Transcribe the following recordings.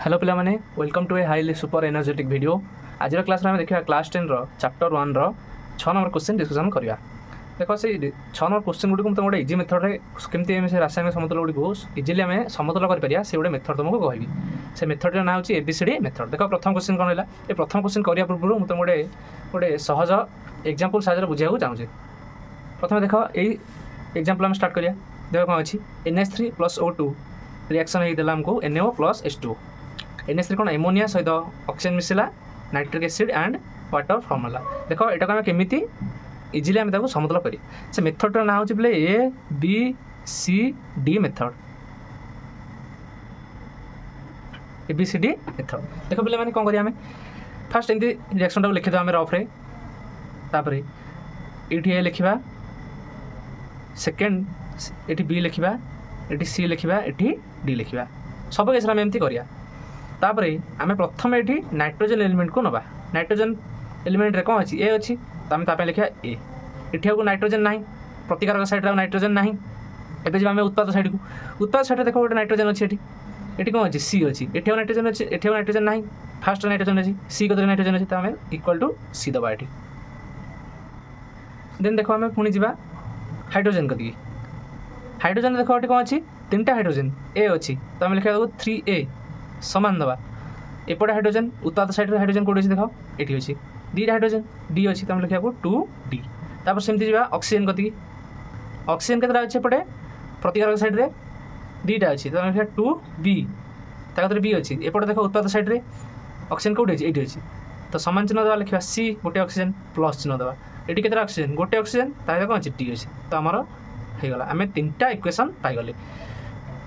Hello पे welcome to a highly super energetic video. आज class में देखा class 10 chapter 1 6 number question discussion करिया। देखो से 6 नंबर क्वेश्चन गुडी तुम गोटे इजी मेथड रे केमती से रासायनिक समतल गुडी को इजिली आम समतल कर परिया से गोटे मेथड तुमको कहबी। से मेथड ना होची एबीसीडी मेथड। देखो प्रथम क्वेश्चन कौन है ये प्रथम क्वेश्चन करिया पूर्व मुझे गोटे गोटे सहज एग्जांपल साहाय्य बुझाइବାକୁ चाहूँ। प्रथम देख यही एग्जांपल आम स्टार्ट करिया। देख कौन अच्छी NH3 + O2 रिएक्शन होता आमको NaO + H2। NH3 कौन एमोनिया सहित ऑक्सीजन मिसला nitric acid and water formula. देखो यहाँ आम केमी इजिली आम समतल करी से मेथड ना होची बोले ABCD मेथड। ABCD मेथड देखो बोले मैंने कौन करिया आम फास्ट एमती रिएक्शन टाक लिखिद आम रफ रे तापर ये लिखा सेकेंड ये B लिखा ये C लिखा ये D लिखा सब केस आम एमती करिया। तापर आम प्रथम ये नाइट्रोजन एलिमेंट को नवा। नाइट्रोजन एलिमेंट रे कौन अच्छी ए अच्छी तो आम ताप लिखा ए। ये नाइट्रोजन ना प्रतिकारक साइड नाइट्रोजन ना। एवं जब आम उत्पाद साइड को उत्पाद साइड देखो गोटे नाइट्रोजन अच्छी ये कौन अच्छी सी अच्छी ये नाइट्रोजन अच्छी ये नाइट्रोजन ना फास्ट नाइट्रोजन अच्छी सी कत नाइट्रोजन अच्छी तो आम इक्वल टू सी दबा ये। देन देखो आम पुणी जा हाइड्रोजन कदी हाइड्रोजन देखो ये कौन अच्छी 3टा हाइड्रोजन ए अच्छी तो आम लिखा 3A सामान दबा। एपटे हाइड्रोजन उत्पाद साइड हाइड्रोजन कौट अच्छी देखो ये अच्छी 2टा हाइड्रोजन D अच्छी तो आम लिखा 2D। तापर सेमती जा ऑक्सीजन कती ऑक्सीजन केतटा अच्छे एपटे प्रतिकारक साइड रे 2टा अच्छी तो आम लिखा 2B ताकत B अच्छी। एपटे देखो उत्पाद साइड रे ऑक्सीजन कौट अच्छी ये अच्छी तो सामान चिन्ह दबा लिखा C गोटे ऑक्सीजन प्लस चिन्ह दबा ये केतटा ऑक्सीजन गोटे ऑक्सीजन ताकत कौन अच्छी D अच्छी तो आमर होगा आम 3टा इक्वेशन पाइगले।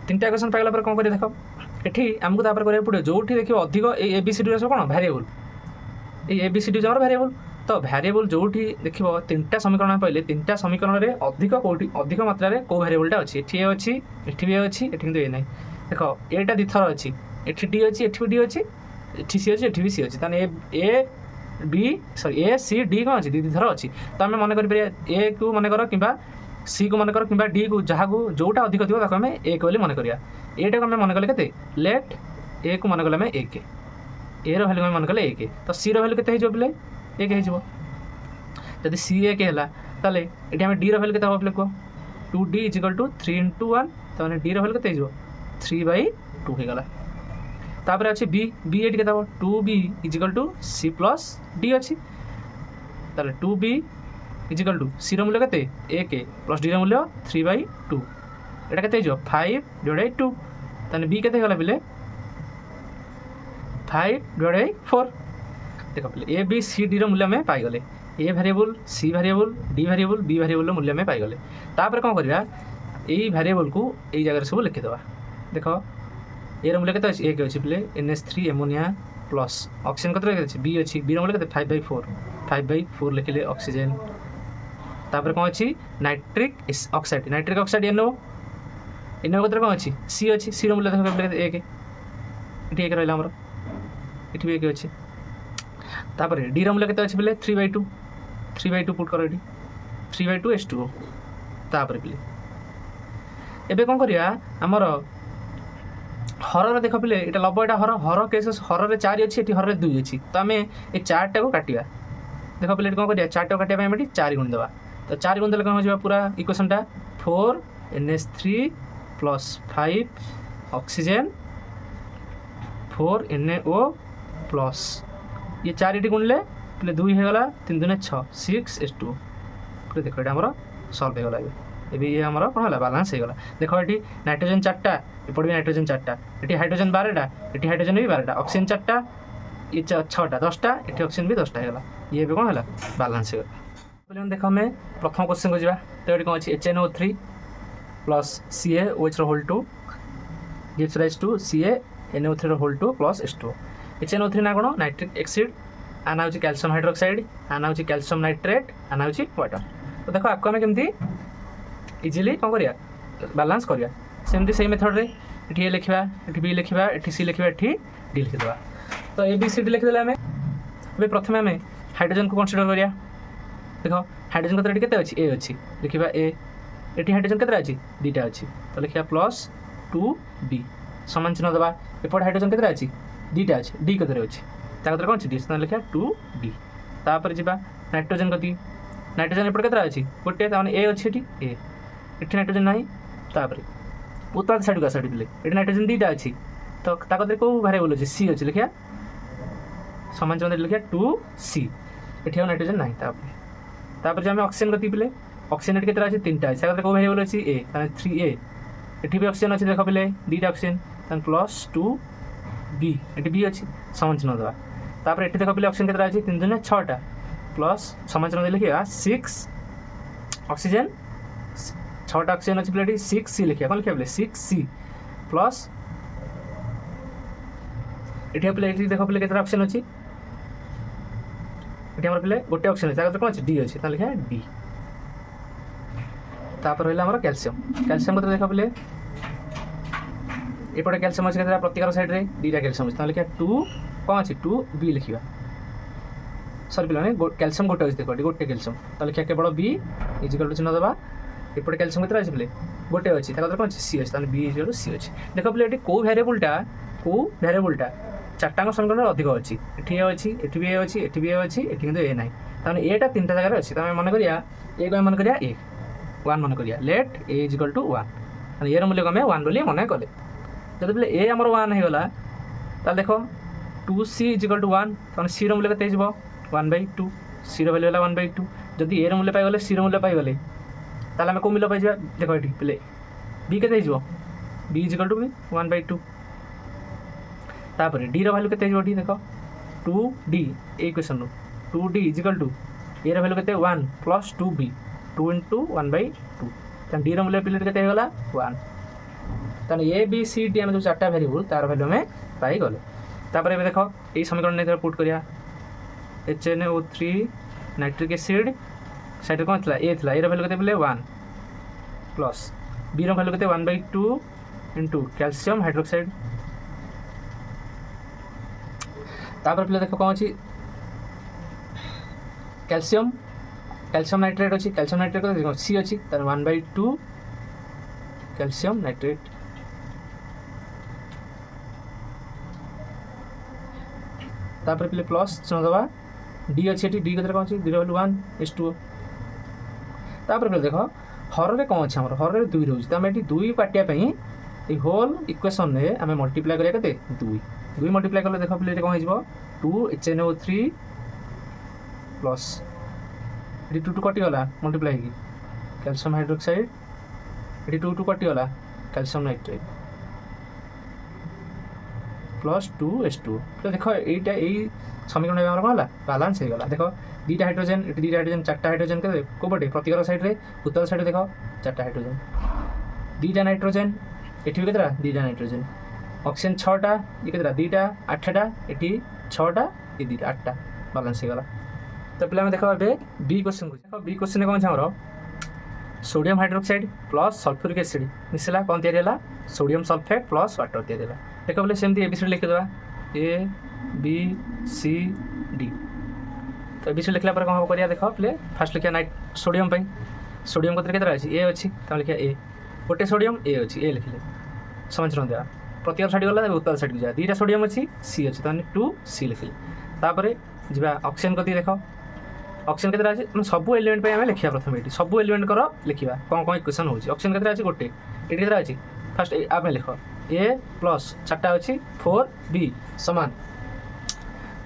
3टा इक्वेशन पाइगला कौन कर देख ये आमको तापर करा पड़े जो देखिए अधिक ABCD सब कौन भेरिएबल ये ABCD जमर भेरिएबल तो भेरिएबल जो देख 3टा समीकरण पाइले 3टा समीकरण में अधिक कौटी अधिक मात्रा कौ भेरिएबलटा अच्छी ये अच्छी ये भी अच्छी ये कितु ये ना देख एटा दिथर अच्छी ये D अच्छी ये भी D अच्छी ये सी अच्छी ये भी सी अच्छी सॉरी A C D कौन अच्छी दी थर अच्छी तो आम मन कर ए को मन कर कि सी को मन कर कि D को जहाँ को जोटा अधिक थी आम ए बोली मन करा एटा को आम मन कले के लेट ए को मन कले आम एक ए रैल्यू आम मन कले एक तो सी रैल्यू के बोले एक जब सी एक है ताले ये आम D रैल्यू के बोले कह 2D = 3 × 1 तो D रैल्यू के 3/2 होगा। तापर अच्छे B ये के 2B = C + D अच्छी ताले 2B = C मूल्य के 1 + D मूल्य 3/2 एटा के 5/2 ताने B के बोले 5/4 देख पे ABCD मूल्य में पाइगले A variable C variable D variable B variable मूल्य में पाइगले। तापर कौन करवा यही भेरिएबल को यही जगह सब लिखिदे देख ए मूल्य के एक अच्छी पे NH3 एमोनिया प्लस ऑक्सीजन कत B अच्छी B मूल्य के 5/4 लिखिले ऑक्सीजन। तापर कौन अच्छी नाइट्रिक ऑक्साइड NO कत कौन अच्छी C अच्छी C मूल्य देख एक ये रहा आमर ये भी एक अच्छी। तापर D मूल्य के अच्छी पे 3/2 पुट कर 3/2 H2O। तापर पे एबे कौन करिया आमर हर देख पे ये लब यहाँ हर केस हर 4 अच्छी ये हर 2 अच्छी तो आम ये 4टा को काटिया देख पे कौन करिया 4टा को काटिया 4 गुण देवा तो 4 गुण देले कौन हो पूरा इक्वेशनटा 4 NH3 + 5 ऑक्सीजन 4 NaO प्लस ये 4 गुणले पे 2 होगा 3 × 6 6 H2O पूरे देख ये आम सल्व होगा ये ये आम कौन है बालांस होगा। देख ये नाइट्रोजन 4टा एपट भी नाइट्रोजन 4टा ये हाइड्रोजन 12टा ये हाइड्रोजन भी 12टा ऑक्सीजन 4टा ये 6टा 10टा ये ऑक्सीजन भी 10टा होगा ये भी कौन है बालांस होगा। देख आम प्रथम क्वेश्चन को जा तो ये कौन अच्छी HNO3 + CaOH2 gives rise to CaNO3 + H2O। HNO3 ना कौन नाइट्रिक एसिड आना हूँ कैल्शियम हाइड्रोक्साइड आना हूँ कैल्शियम नाइट्रेट आना हूँ वाटर। तो देखो आपको आम केमती इजिली कौन करिया बालांस करिया सेमती से मेथड रे ये लिखा ये B लिखा ये C लिखा ये D लिखिदेवा तो ABCD लिखिदे आम ए प्रथम आम हाइड्रोजन को कनसीडर करिया देख हाइड्रोजन कत के अच्छी ए अच्छी लिखा ए ये हाइड्रोजन के अच्छी 2टा अच्छी तो लिखा +2B समान चिन्ह देवा एपटे हाइड्रोजन केतरा अछि दीटा अछि डी कतरे अछि ता कतरे कोन अछि डी त लिखा 2d तापर जिबा नाइट्रोजन गति नाइट्रोजन एपटे केतरा अछि गोटे त ए अछि एठी नाइट्रोजन नाही तापर उत्पाद साइड का साइड दिले एठी नाइट्रोजन दीटा अछि तो ता कतरे को वेरिएबल अछि सी अछि लिखा समान चिन्ह लिखा 2c एठी नाइट्रोजन नाही तापर जे हम ऑक्सीजन गति पिले ऑक्सीजन एठी केतरा अछि तीनटा अछि ता कतरे को वेरिएबल अछि ए ताने 3a एठी भी ऑक्सीजन अछि देखो पिले दीटा ऑक्सीजन ताने प्लस 2b एठी बी अछि समान चिन्ह देबा तापर एठी देखो पिले ऑक्सीजन केतरा अछि 3 दुने 6 टा प्लस समान चिन्ह लिखिया 6 ऑक्सीजन 6 टा ऑक्सीजन अछि पिले 6c लिखिया कोन लिखिया पिले 6c प्लस एठी पिले एठी देखो पिले केतरा ऑक्सीजन अछि एठी हमर पिले गोटे ऑक्सीजन अछि कोन अछि डी अछि ता लिखिया डी तापर रहला हमर कैल्शियम कैल्शियम कतरे देखो पिले एपटे कैल्शियम अछि केतरा प्रतिकार साइड रे दीटा कैल्शियम अछि ता लिखिया 2 कोन अछि 2b लिखिबा सॉरी पिले ने कैल्शियम गोटे अछि देखो गोटे कैल्शियम ता लिखिया केवल b इज इक्वल टू चिन्ह देबा एपटे कैल्शियम केतरा अछि पिले गोटे अछि ता कतरे कोन अछि c अछि ता b is equal to c अछि देखो पिले एठी को वेरिएबलटा चारटांग समीकरण अधिक अछि एठी ए अछि एठी भी ए अछि एठी भी ए अछि एठी किंतु ए नाही ताने एटा तीनटा जगह रे अछि तमे मन करिया ए को मन करिया ए 1 मन करिया let A is equal to 1 ताने ए र मूल्य कमे 1 बोली मन कले जदि बोले ए हमर 1 हे गला ता देखो 2c इज इक्वल टू 1 ताने c र मूल्य कते हिजबो 1/2 c र वैल्यू होला 1/2 जदि ए र मूल्य पाइ गले c र मूल्य पाइ गले ताले हम को मूल्य पाइ जा देखो एठी पले b कते हिजबो b इज इक्वल टू 1/2 तापर डी रो वैल्यू केते हिजबो डी देखो 2d ए क्वेश्चन रो 2d is equal to A रो वैल्यू केते 1 प्लस 2b 2 into 1/2 तन डी रो मूल्य पिलेट केते हेगला 1 तन ए बी सी डी हम जो चारटा वेरिएबल तार वैल्यू में पाई गले तापर ए देखो ए समीकरण ने पुट करिया HNO3 नाइट्रिक एसिड साइड कोन थला ए थला ए रो वैल्यू केते पिले 1 प्लस बी रो वैल्यू केते 1/2 into कैल्शियम हाइड्रोक्साइड तापर पिले देखो कोन अछि कैल्शियम नाइट्रेट अछि कैल्शियम नाइट्रेट को देखो सी अछि तर 1/2 कैल्शियम नाइट्रेट तापर पिले प्लस चिन्ह दबा डी अछि एठी डी कतरे कोन अछि 0/1 तापर पिले देखो हर रे कोन अछि हमर हर रे 2 रहउछि त हम एठी 2 पाटिया पई ए होल इक्वेशन रे हमें मल्टीप्लाई करिया कते 2 मल्टीप्लाई करले देखो पिले कोन हिजबो 2 HNO3 प्लस एटी 2 कटि गला मल्टीप्लाई की कैल्शियम हाइड्रोक्साइड एटी 2 कटि गला कैल्शियम नाइट्रेट प्लस 2H2 तो देखो एटा एई समीकरण में हमर कोनला बैलेंस हे गला देखो दीटा हाइड्रोजन एटी दीटा हाइड्रोजन चारटा हाइड्रोजन के को बटे प्रतिकार साइड रे उत्तर साइड देखो चारटा हाइड्रोजन दीटा नाइट्रोजन एठी केतरा दीटा नाइट्रोजन ऑक्सीजन 6 टा ये केतरा दीटा 8 टा एठी 6 टा ये दीटा 8 टा बैलेंस हे गला तो पिला में देखो बे बी क्वेश्चन को देखो बी क्वेश्चन कोन छ हमरो sodium hydroxide plus sulphuric acid मिसला कोन तयार होला सोडियम सल्फेट प्लस वाटर तयार होला देखो बोले सेमती एबीसी लिख देबा ए बी सी डी तो एबीसी लिखला पर कोन करिया देखो प्ले फर्स्ट लिखिया नाइट सोडियम पई सोडियम कतरे केतरा अछि ए अछि त लिखिया ए गोटे सोडियम ए अछि ए लिखले समझ रह देबा प्रतिकार साइड गला उत्तर साइड जा दीटा सोडियम अछि सी अछि तने 2c लिखले तापरे जिबा ऑक्सीजन कति देखो ऑक्सीजन केतरा अछि सब एलिमेंट पे हमें लिखिया प्रथम एटी सब एलिमेंट करो लिखिबा कोन इक्वेशन होछि ऑक्सीजन केतरा अछि गोटे एटी केतरा अछि फर्स्ट आप में लिखो a प्लस चारटा अछि 4b समान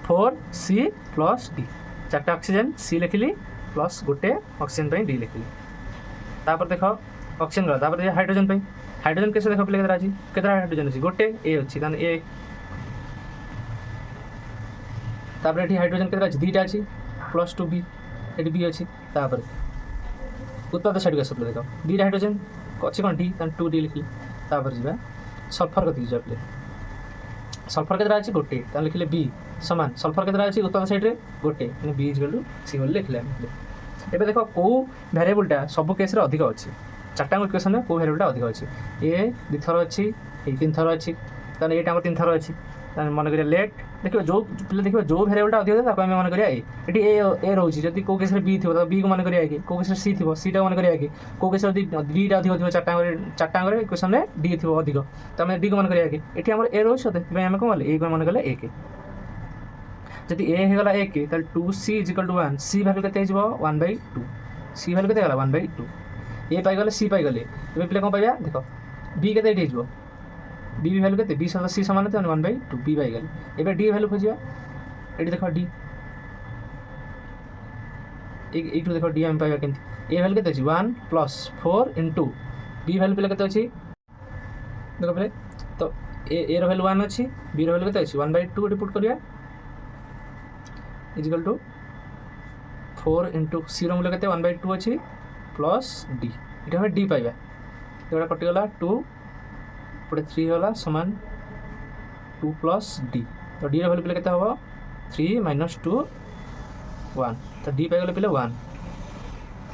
4c प्लस d चारटा ऑक्सीजन c लिखली प्लस गोटे ऑक्सीजन पे d लिखली तापर देखो ऑक्सीजन गला तापर हाइड्रोजन पे हाइड्रोजन कैसे देखो पले केतरा हाइड्रोजन अछि गोटे a अछि तने a तापर एठी हाइड्रोजन केतरा अछि दीटा अछि प्लस 2b एटी b अछि तापर उत्पाद साइड के सब देखो दीटा हाइड्रोजन अछि कोन d तने 2d लिखली तापर जिबा सल्फर कति जा पले सल्फर केतरा अछि गोटे तने लिखले b समान सल्फर केतरा अछि उत्पाद साइड रे गोटे तने b is equal to c बोल लिखले एबे देखो को वेरिएबलटा सब केस रे अधिक अछि चारटा इक्वेशन में को वेरिएबलटा अधिक अछि a 2 थर अछि ए 3 थर अछि तने एटा 3 थर अछि मन करिया लेट देखिए जो पिले देखिए जो भेरिएबलटा अधिक ताको आम मन करिया एटी ए रोचे जब कौ केस बी थी बी को मन करिया कि कौ केस सी थी सी टा मन करिया कि कौ केस डीटा अधिक थी चार्टा इक्वेशन में डी थी अधिक तो आम डी को मन करिया कि ये आम ए रोचे तो आम कौन ए को मन कले ए के जदि ए होगा ए के ताल 2c is equal to 1 C value के 1/2 सी भैल्यू के 1/2 ए पाइगले सी पाइगले ए पिले कौन पाइबा देख बी के बी भैल्यू के बी सहित सी सामान थे 1/2 बी पाइगले एबे डी भैल्यू खोजिया ये देख डी एक देख डी आम पाइबा केमती ए भैल्यू के 1 + 4 * बी भैल्यू पिले के देख पे तो ए रो भैल्यू 1 अच्छी बी रो भैल्यू के 1/2 पुट करिया इजिकल टू 4 * सी रो मूल्य के 1/2 अच्छी प्लस डी ये हमें डी पाइबा ये कटिगला 2 पटे 3 होला समान 2 + डी तो डी भैल्यू पे केते हबो 3 - 2 1 तो डी पाइगले पे 1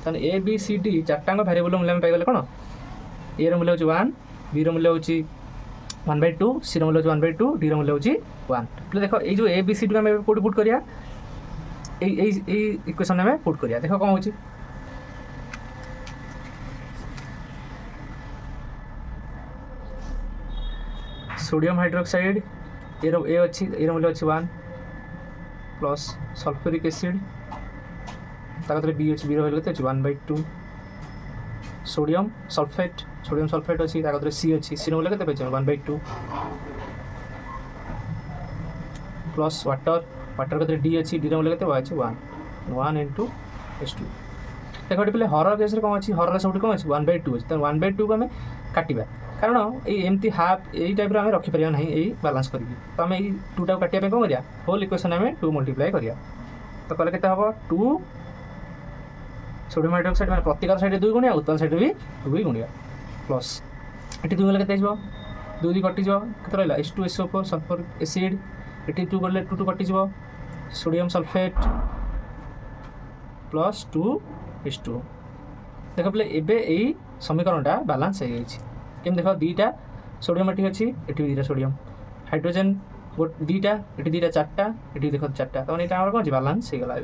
तने ए बी सी डी चारटांग वेरिएबल मूल्य में पाइगले कोन ए रो मूल्य होची 1 बी रो मूल्य होची 1/2 सी रो मूल्य होची 1/2 डी रो मूल्य होची 1 तो देखो ए जो ए बी सी डी में कोड पुट करिया ए इक्वेशन में पुट करिया देखो कोन होची सोडियम हाइड्रोक्साइड ए अच्छी ए मूल्य अच्छी 1 प्लस सल्फ्यूरिक एसिड ताकत बी अच्छी बी भैल्यू के 1/2 सोडियम सल्फेट अच्छी ताकत सी अच्छी सी मूल्य के 1/2 प्लस वाटर के डी अच्छी डी मूल्य के 1 * H2 देखो ये हर केस कौन अच्छी हर सब कौन अच्छी 1/2 अच्छी तो 1/2 को आम काटा कारण एमती हाफ यही टाइप आम रखिपर ना यही बालांस करके तो आम यही 2 टाक काटा कौन करिया होल इक्वेशन आम 2 मल्टीप्लाई करिया तो कले के 2 सोडियम हाइड्रोक्साइड मैं प्रतिकार साइड 2 गुणिया उत्पाद साइड भी 2 गुणिया प्लस ये 2 गले के 2 2 कटिज के रहा H2SO4 सल्फर एसिड ये 2 गले 2 कटिज सोडियम सल्फेट प्लस 2 H2 देख पे एबे यही समीकरणटा बालांस हो केम देख दीटा सोडियम ये अच्छी ये दीटा सोडियम हाइड्रोजेन दीटा ये दीटा चार्टा ये देख चार्टा तो ये कौन बालांस हो गला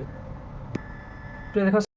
देख